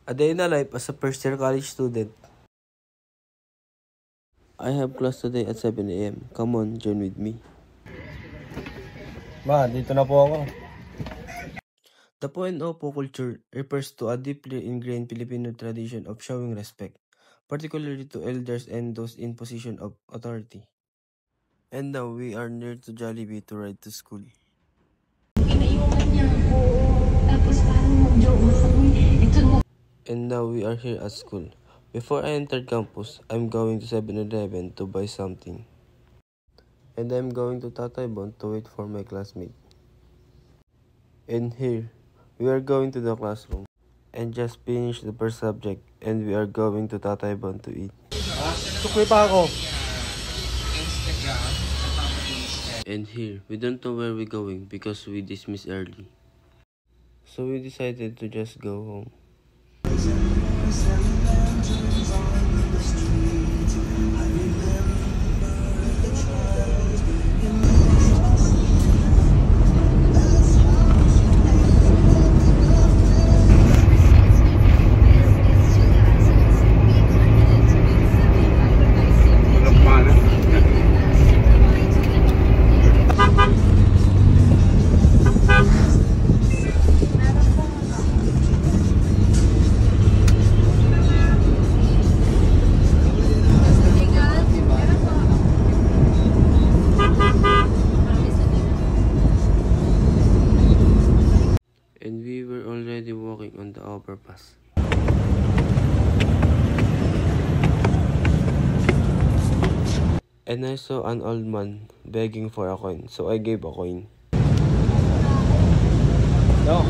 A day in a life as a first-year college student. I have class today at 7 a.m. Come on, join with me. Ma, dito na po ako. The Po culture refers to a deeply ingrained Filipino tradition of showing respect, particularly to elders and those in position of authority. And now we are near to Jollibee to ride to school. Pinaiwan niya ako. Tapos parang mag-joke sa ito mo. And now we are here at school. Before I entered campus, I'm going to 7-Eleven to buy something. And I'm going to Tatay Bon to wait for my classmate. And here, we are going to the classroom. And just finished the first subject, and we are going to Tatay Bon to eat. Sukli pa ako. And here, we don't know where we're going because we dismissed early. So we decided to just go home. And we were already walking on the overpass. And I saw an old man begging for a coin, so I gave a coin. No.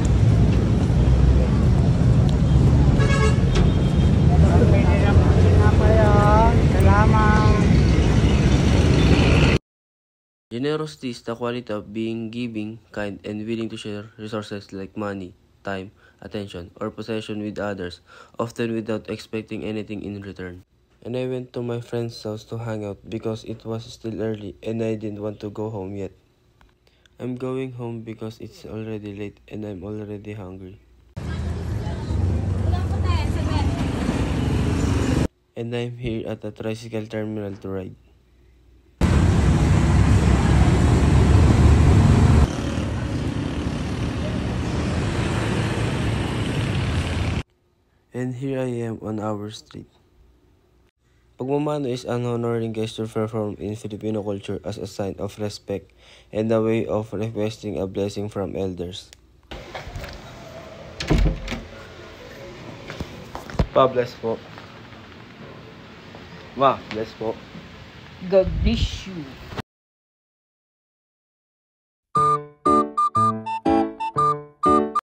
Generosity is the quality of being giving, kind, and willing to share resources like money, time, attention, or possession with others, often without expecting anything in return. And I went to my friend's house to hang out because it was still early and I didn't want to go home yet. I'm going home because it's already late and I'm already hungry. And I'm here at the tricycle terminal to ride. And here I am on our street. Pagmamano is an honoring gesture performed in Filipino culture as a sign of respect and a way of requesting a blessing from elders. Pa, bless po. Ma, bless po. God bless you.